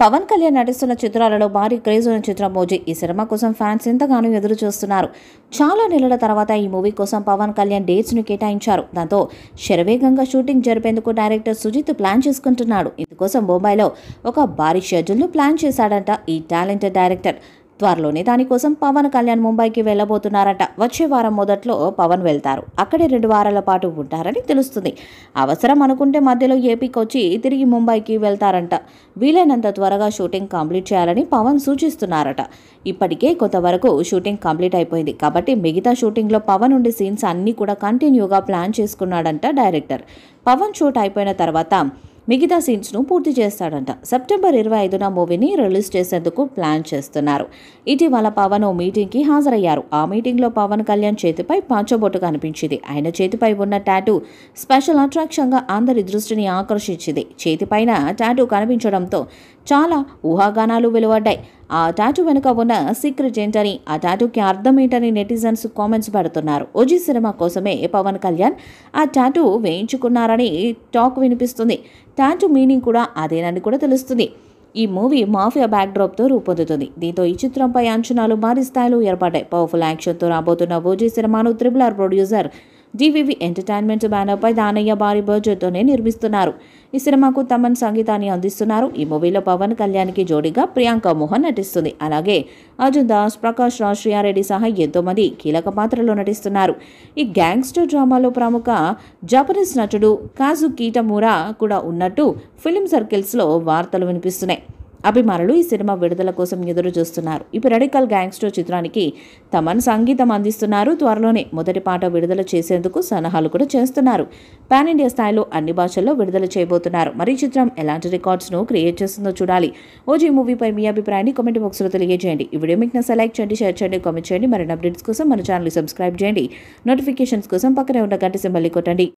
పవన్ కళ్యాణ్ నటిస్తున్న చిత్రాలలో భారీ క్రేజ్ ఉన్న చిత్రం ఓజీ. ఈ సినిమా కోసం ఫ్యాన్స్ ఎంతగానో ఎదురు చూస్తున్నారు. చాలా నెలల తర్వాత ఈ మూవీ కోసం పవన్ కళ్యాణ్ డేట్స్ ను కేటాయించారు. దాంతో శరవేగంగా షూటింగ్ జరిపేందుకు డైరెక్టర్ సుజిత్ ప్లాన్ చేసుకుంటున్నాడు. ఇందుకోసం ముంబైలో ఒక భారీ షెడ్యూల్ ను ప్లాన్ చేశాడంట ఈ టాలెంటెడ్ డైరెక్టర్. త్వరలోనే దానికోసం పవన్ కళ్యాణ్ ముంబైకి వెళ్లబోతున్నారట. వచ్చే వారం మొదట్లో పవన్ వెళ్తారు. అక్కడే 2 వారాల పాటు ఉంటారని తెలుస్తుంది. అవసరం అనుకుంటే మధ్యలో ఏపీకి వచ్చి తిరిగి ముంబైకి వెళ్తారంట. వీలైనంత త్వరగా షూటింగ్ కంప్లీట్ చేయాలని పవన్ సూచిస్తున్నారట. ఇప్పటికే కొంతవరకు షూటింగ్ కంప్లీట్ అయిపోయింది కాబట్టి మిగతా షూటింగ్లో పవన్ ఉండే సీన్స్ అన్నీ కూడా కంటిన్యూగా ప్లాన్ చేసుకున్నాడంట డైరెక్టర్. పవన్ షూట్ అయిపోయిన తర్వాత మిగతా సీన్స్ను పూర్తి చేస్తాడంట. సెప్టెంబర్ 25న మూవీని రిలీజ్ చేసేందుకు ప్లాన్ చేస్తున్నారు. ఇటీవల పవన్ ఓ మీటింగ్కి హాజరయ్యారు. ఆ మీటింగ్లో పవన్ కళ్యాణ్ చేతిపై పంచబొట్టు కనిపించింది. ఆయన చేతిపై ఉన్న టాటూ స్పెషల్ అట్రాక్షన్గా అందరి దృష్టిని ఆకర్షించింది. చేతిపైన టాటూ కనిపించడంతో చాలా ఊహాగానాలు వెలువడ్డాయి. ఆ టాటూ వెనుక ఉన్న సీక్రెట్ ఏంటని, ఆ టాటూకి అర్థం ఏంటని నెటిజన్స్ కామెంట్స్ పెడుతున్నారు. ఓజీ సినిమా కోసమే పవన్ కళ్యాణ్ ఆ టాటూ వేయించుకున్నారని టాక్ వినిపిస్తుంది. టాటూ మీనింగ్ కూడా అదేనని కూడా తెలుస్తుంది. ఈ మూవీ మాఫియా బ్యాక్డ్రాప్తో రూపొందుతుంది. దీంతో ఈ చిత్రంపై అంచనాలు భారీ స్థాయిలో ఏర్పడ్డాయి. పవర్ఫుల్ యాక్షన్తో రాబోతున్న ఓజీ సినిమాను RRR ప్రొడ్యూసర్ DVV ఎంటర్టైన్మెంట్ బ్యానర్పై దానయ్య భారీ బడ్జెట్తోనే నిర్మిస్తున్నారు. ఈ సినిమాకు తమన్ సంగీతాన్ని అందిస్తున్నారు. ఈ మూవీలో పవన్ కళ్యాణ్కి జోడీగా ప్రియాంక మోహన్ నటిస్తుంది. అలాగే అర్జున్ దాస్, ప్రకాష్ రాజ్, శ్రియారెడ్డి సహా ఎంతోమంది కీలక పాత్రలో నటిస్తున్నారు. ఈ గ్యాంగ్స్టర్ డ్రామాలో ప్రముఖ జపనీస్ నటుడు కాజు కీటమురా కూడా ఉన్నట్టు ఫిల్మ్ సర్కిల్స్లో వార్తలు వినిపిస్తున్నాయి. అభిమానులు ఈ సినిమా విడుదల కోసం ఎదురు చూస్తున్నారు. ఇప్పుడు రాడికల్ గ్యాంగ్స్టర్ చిత్రానికి తమన్ సంగీతం అందిస్తున్నారు. త్వరలోనే మొదటి పాట విడుదల చేసేందుకు సన్నాహాలు కూడా చేస్తున్నారు. పాన్ ఇండియా స్థాయిలో అన్ని భాషల్లో విడుదల చేయబోతున్నారు. మరి ఈ చిత్రం ఎలాంటి రికార్డ్స్ను క్రియేట్ చేస్తుందో చూడాలి. ఓజీ మూవీపై మీ అభిప్రాయాన్ని కామెంట్ బాక్స్లో తెలియజేయండి. ఈ వీడియో మీకు నచ్చితే లైక్ చేయండి, షేర్ చేయండి, కామెంట్ చేయండి. మరిన్ని అప్డేట్స్ కోసం మన ఛానల్ సబ్స్క్రైబ్ చేయండి. నోటిఫికేషన్స్ కోసం పక్కనే ఉన్న గంట సింబల్ని కొట్టండి.